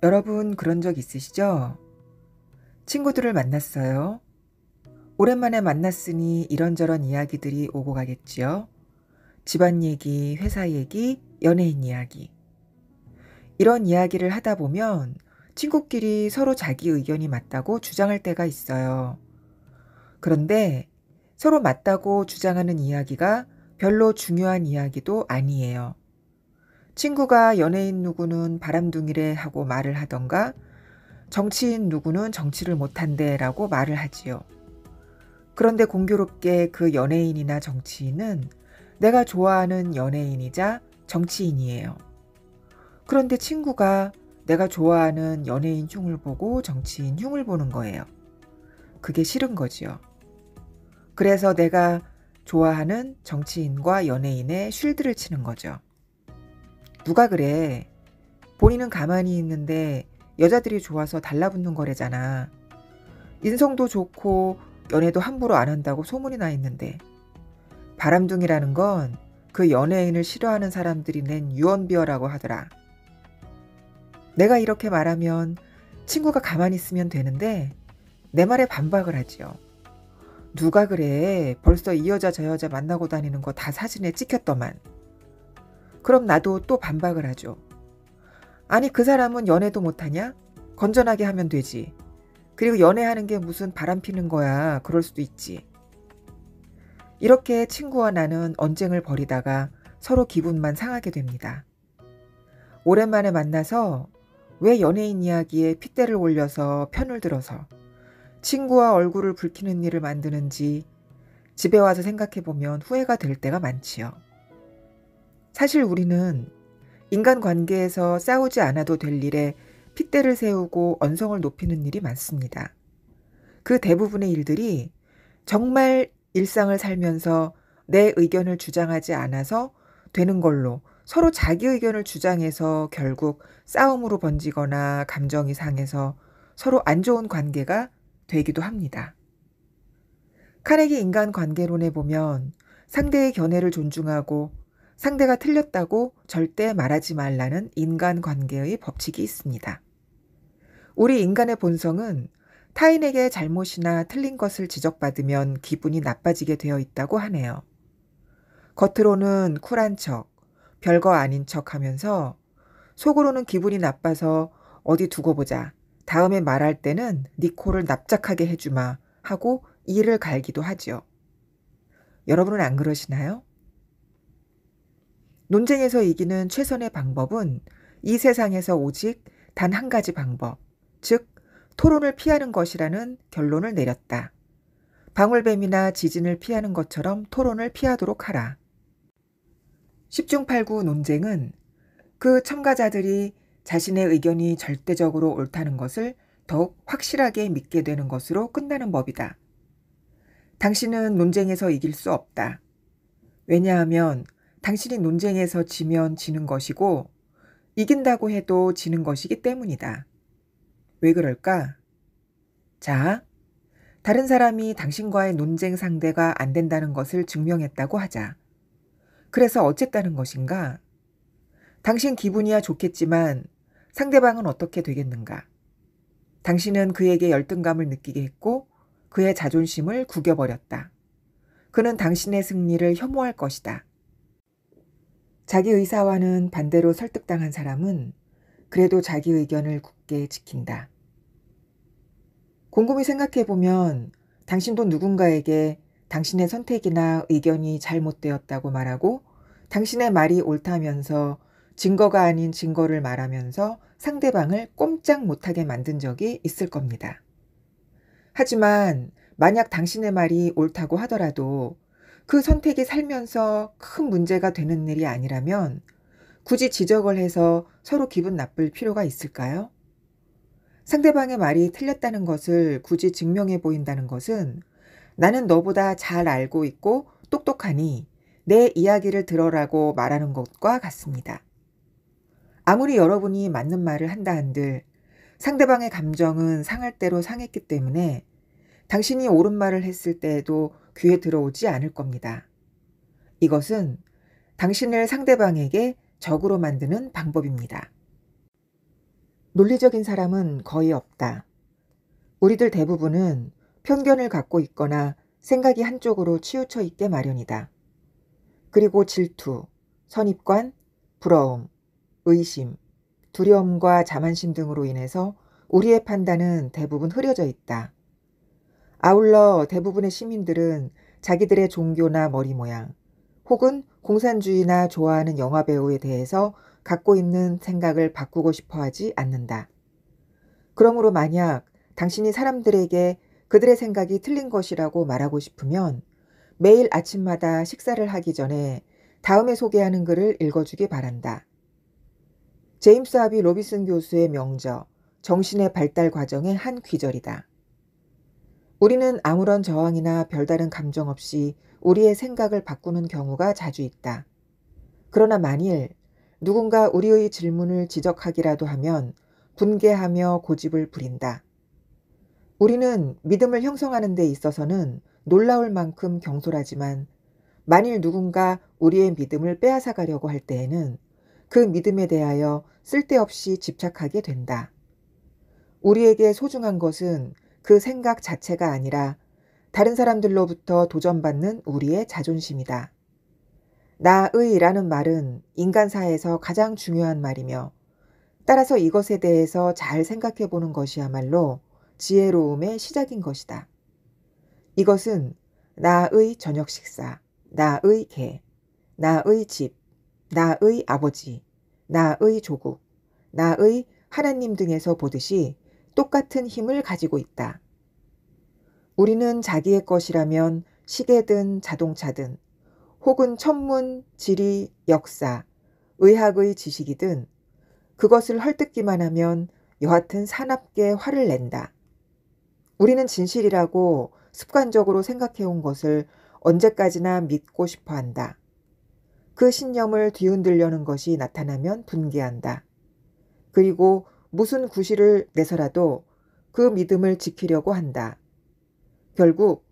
여러분 그런 적 있으시죠? 친구들을 만났어요. 오랜만에 만났으니 이런저런 이야기들이 오고 가겠지요. 집안 얘기, 회사 얘기, 연예인 이야기. 이런 이야기를 하다 보면 친구끼리 서로 자기 의견이 맞다고 주장할 때가 있어요. 그런데 서로 맞다고 주장하는 이야기가 별로 중요한 이야기도 아니에요. 친구가 연예인 누구는 바람둥이래 하고 말을 하던가 정치인 누구는 정치를 못한대라고 말을 하지요. 그런데 공교롭게 그 연예인이나 정치인은 내가 좋아하는 연예인이자 정치인이에요. 그런데 친구가 내가 좋아하는 연예인 흉을 보고 정치인 흉을 보는 거예요. 그게 싫은 거지요. 그래서 내가 좋아하는 정치인과 연예인의 쉴드를 치는 거죠. 누가 그래? 본인은 가만히 있는데 여자들이 좋아서 달라붙는 거래잖아. 인성도 좋고 연애도 함부로 안 한다고 소문이 나 있는데 바람둥이라는 건 그 연예인을 싫어하는 사람들이 낸 유언비어라고 하더라. 내가 이렇게 말하면 친구가 가만히 있으면 되는데 내 말에 반박을 하지요. 누가 그래? 벌써 이 여자 저 여자 만나고 다니는 거 다 사진에 찍혔더만. 그럼 나도 또 반박을 하죠. 아니 그 사람은 연애도 못하냐? 건전하게 하면 되지. 그리고 연애하는 게 무슨 바람 피는 거야. 그럴 수도 있지. 이렇게 친구와 나는 언쟁을 벌이다가 서로 기분만 상하게 됩니다. 오랜만에 만나서 왜 연예인 이야기에 핏대를 올려서 편을 들어서 친구와 얼굴을 붉히는 일을 만드는지 집에 와서 생각해보면 후회가 될 때가 많지요. 사실 우리는 인간관계에서 싸우지 않아도 될 일에 핏대를 세우고 언성을 높이는 일이 많습니다. 그 대부분의 일들이 정말 일상을 살면서 내 의견을 주장하지 않아서 되는 걸로 서로 자기 의견을 주장해서 결국 싸움으로 번지거나 감정이 상해서 서로 안 좋은 관계가 되기도 합니다. 카네기 인간관계론에 보면 상대의 견해를 존중하고 상대가 틀렸다고 절대 말하지 말라는 인간관계의 법칙이 있습니다. 우리 인간의 본성은 타인에게 잘못이나 틀린 것을 지적받으면 기분이 나빠지게 되어 있다고 하네요. 겉으로는 쿨한 척, 별거 아닌 척 하면서 속으로는 기분이 나빠서 어디 두고 보자. 다음에 말할 때는 네 코를 납작하게 해주마 하고 이를 갈기도 하지요. 여러분은 안 그러시나요? 논쟁에서 이기는 최선의 방법은 이 세상에서 오직 단 한 가지 방법, 즉 토론을 피하는 것이라는 결론을 내렸다. 방울뱀이나 지진을 피하는 것처럼 토론을 피하도록 하라. 10중 8구 논쟁은 그 참가자들이 자신의 의견이 절대적으로 옳다는 것을 더욱 확실하게 믿게 되는 것으로 끝나는 법이다. 당신은 논쟁에서 이길 수 없다. 왜냐하면 당신이 논쟁에서 지면 지는 것이고 이긴다고 해도 지는 것이기 때문이다. 왜 그럴까? 자, 다른 사람이 당신과의 논쟁 상대가 안 된다는 것을 증명했다고 하자. 그래서 어쨌다는 것인가? 당신 기분이야 좋겠지만 상대방은 어떻게 되겠는가? 당신은 그에게 열등감을 느끼게 했고 그의 자존심을 구겨버렸다. 그는 당신의 승리를 혐오할 것이다. 자기 의사와는 반대로 설득당한 사람은 그래도 자기 의견을 굳게 지킨다. 곰곰이 생각해보면 당신도 누군가에게 당신의 선택이나 의견이 잘못되었다고 말하고 당신의 말이 옳다면서 증거가 아닌 증거를 말하면서 상대방을 꼼짝 못하게 만든 적이 있을 겁니다. 하지만 만약 당신의 말이 옳다고 하더라도 그 선택이 살면서 큰 문제가 되는 일이 아니라면 굳이 지적을 해서 서로 기분 나쁠 필요가 있을까요? 상대방의 말이 틀렸다는 것을 굳이 증명해 보인다는 것은 나는 너보다 잘 알고 있고 똑똑하니 내 이야기를 들어라고 말하는 것과 같습니다. 아무리 여러분이 맞는 말을 한다 한들 상대방의 감정은 상할 대로 상했기 때문에 당신이 옳은 말을 했을 때에도 귀에 들어오지 않을 겁니다. 이것은 당신을 상대방에게 적으로 만드는 방법입니다. 논리적인 사람은 거의 없다. 우리들 대부분은 편견을 갖고 있거나 생각이 한쪽으로 치우쳐 있게 마련이다. 그리고 질투, 선입관, 부러움, 의심, 두려움과 자만심 등으로 인해서 우리의 판단은 대부분 흐려져 있다. 아울러 대부분의 시민들은 자기들의 종교나 머리 모양, 혹은 공산주의나 좋아하는 영화배우에 대해서 갖고 있는 생각을 바꾸고 싶어 하지 않는다. 그러므로 만약 당신이 사람들에게 그들의 생각이 틀린 것이라고 말하고 싶으면 매일 아침마다 식사를 하기 전에 다음에 소개하는 글을 읽어주기 바란다. 제임스 하비 로비슨 교수의 명저, 정신의 발달 과정의 한 귀절이다. 우리는 아무런 저항이나 별다른 감정 없이 우리의 생각을 바꾸는 경우가 자주 있다. 그러나 만일 누군가 우리의 질문을 지적하기라도 하면 분개하며 고집을 부린다. 우리는 믿음을 형성하는 데 있어서는 놀라울 만큼 경솔하지만 만일 누군가 우리의 믿음을 빼앗아 가려고 할 때에는 그 믿음에 대하여 쓸데없이 집착하게 된다. 우리에게 소중한 것은 그 생각 자체가 아니라 다른 사람들로부터 도전받는 우리의 자존심이다. 나의라는 말은 인간사에서 가장 중요한 말이며 따라서 이것에 대해서 잘 생각해 보는 것이야말로 지혜로움의 시작인 것이다. 이것은 나의 저녁 식사, 나의 개, 나의 집, 나의 아버지, 나의 조국, 나의 하나님 등에서 보듯이 똑같은 힘을 가지고 있다. 우리는 자기의 것이라면 시계든 자동차든 혹은 천문, 지리, 역사, 의학의 지식이든 그것을 헐뜯기만 하면 여하튼 사납게 화를 낸다. 우리는 진실이라고 습관적으로 생각해온 것을 언제까지나 믿고 싶어 한다. 그 신념을 뒤흔들려는 것이 나타나면 분개한다. 그리고 무슨 구실을 내서라도 그 믿음을 지키려고 한다. 결국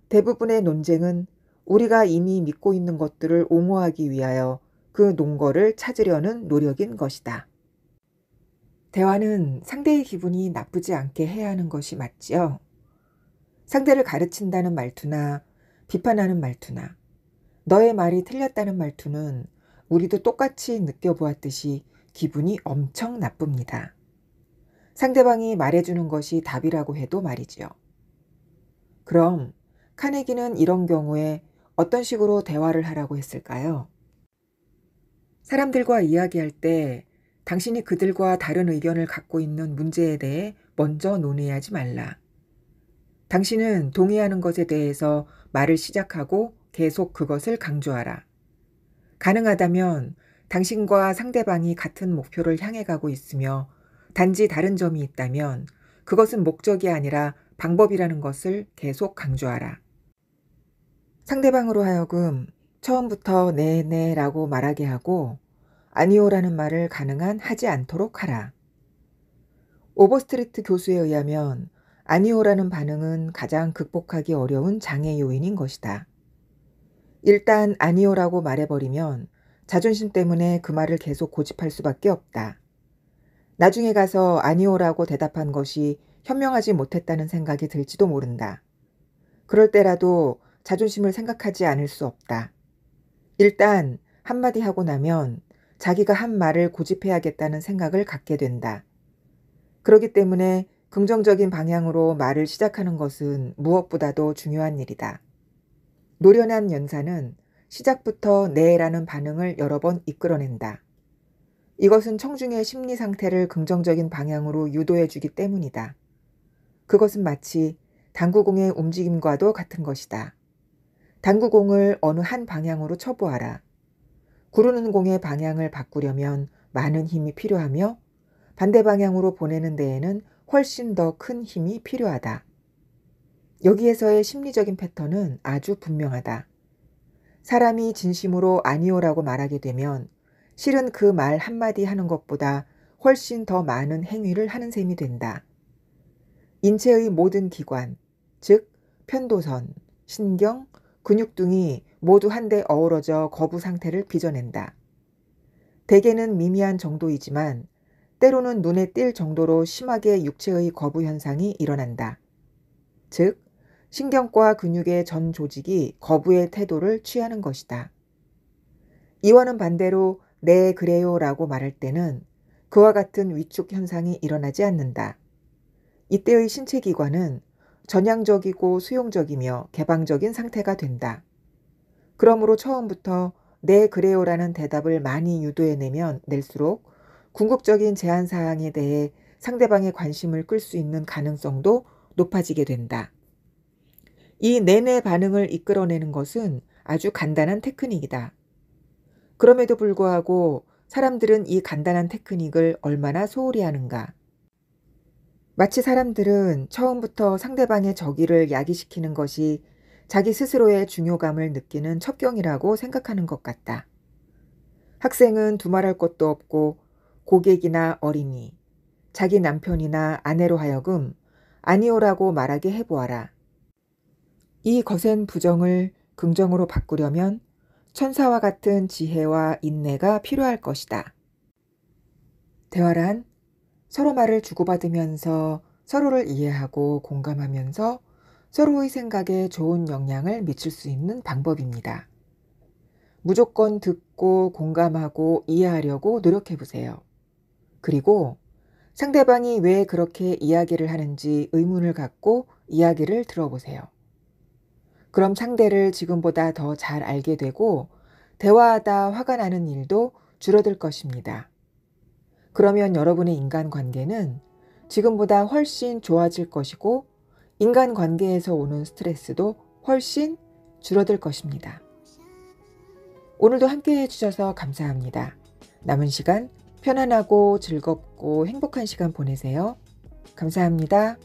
대부분의 논쟁은 우리가 이미 믿고 있는 것들을 옹호하기 위하여 그 논거를 찾으려는 노력인 것이다. 대화는 상대의 기분이 나쁘지 않게 해야 하는 것이 맞지요. 상대를 가르친다는 말투나 비판하는 말투나 너의 말이 틀렸다는 말투는 우리도 똑같이 느껴보았듯이 기분이 엄청 나쁩니다. 상대방이 말해주는 것이 답이라고 해도 말이지요. 그럼 카네기는 이런 경우에 어떤 식으로 대화를 하라고 했을까요? 사람들과 이야기할 때 당신이 그들과 다른 의견을 갖고 있는 문제에 대해 먼저 논의하지 말라. 당신은 동의하는 것에 대해서 말을 시작하고 계속 그것을 강조하라. 가능하다면 당신과 상대방이 같은 목표를 향해 가고 있으며 단지 다른 점이 있다면 그것은 목적이 아니라 방법이라는 것을 계속 강조하라. 상대방으로 하여금 처음부터 네네라고 말하게 하고 아니오라는 말을 가능한 하지 않도록 하라. 오버스트리트 교수에 의하면 아니오라는 반응은 가장 극복하기 어려운 장애 요인인 것이다. 일단 아니오라고 말해버리면 자존심 때문에 그 말을 계속 고집할 수밖에 없다. 나중에 가서 아니오라고 대답한 것이 현명하지 못했다는 생각이 들지도 모른다. 그럴 때라도 자존심을 생각하지 않을 수 없다. 일단 한마디 하고 나면 자기가 한 말을 고집해야겠다는 생각을 갖게 된다. 그렇기 때문에 긍정적인 방향으로 말을 시작하는 것은 무엇보다도 중요한 일이다. 노련한 연사는 시작부터 네라는 반응을 여러 번 이끌어낸다. 이것은 청중의 심리 상태를 긍정적인 방향으로 유도해 주기 때문이다. 그것은 마치 당구공의 움직임과도 같은 것이다. 당구공을 어느 한 방향으로 쳐보아라. 구르는 공의 방향을 바꾸려면 많은 힘이 필요하며 반대 방향으로 보내는 데에는 훨씬 더 큰 힘이 필요하다. 여기에서의 심리적인 패턴은 아주 분명하다. 사람이 진심으로 아니오라고 말하게 되면 실은 그 말 한마디 하는 것보다 훨씬 더 많은 행위를 하는 셈이 된다. 인체의 모든 기관, 즉 편도선, 신경, 근육 등이 모두 한데 어우러져 거부 상태를 빚어낸다. 대개는 미미한 정도이지만 때로는 눈에 띌 정도로 심하게 육체의 거부 현상이 일어난다. 즉, 신경과 근육의 전 조직이 거부의 태도를 취하는 것이다. 이와는 반대로 네 그래요 라고 말할 때는 그와 같은 위축 현상이 일어나지 않는다. 이때의 신체 기관은 전향적이고 수용적이며 개방적인 상태가 된다. 그러므로 처음부터 네 그래요라는 대답을 많이 유도해내면 낼수록 궁극적인 제한 사항에 대해 상대방의 관심을 끌 수 있는 가능성도 높아지게 된다. 이 내내 반응을 이끌어내는 것은 아주 간단한 테크닉이다. 그럼에도 불구하고 사람들은 이 간단한 테크닉을 얼마나 소홀히 하는가. 마치 사람들은 처음부터 상대방의 적의를 야기시키는 것이 자기 스스로의 중요감을 느끼는 첩경이라고 생각하는 것 같다. 학생은 두말할 것도 없고 고객이나 어린이, 자기 남편이나 아내로 하여금 아니오라고 말하게 해보아라. 이 거센 부정을 긍정으로 바꾸려면 천사와 같은 지혜와 인내가 필요할 것이다. 대화란 서로 말을 주고받으면서 서로를 이해하고 공감하면서 서로의 생각에 좋은 영향을 미칠 수 있는 방법입니다. 무조건 듣고 공감하고 이해하려고 노력해 보세요. 그리고 상대방이 왜 그렇게 이야기를 하는지 의문을 갖고 이야기를 들어보세요. 그럼 상대를 지금보다 더 잘 알게 되고 대화하다 화가 나는 일도 줄어들 것입니다. 그러면 여러분의 인간관계는 지금보다 훨씬 좋아질 것이고 인간관계에서 오는 스트레스도 훨씬 줄어들 것입니다. 오늘도 함께해 주셔서 감사합니다. 남은 시간 편안하고 즐겁고 행복한 시간 보내세요. 감사합니다.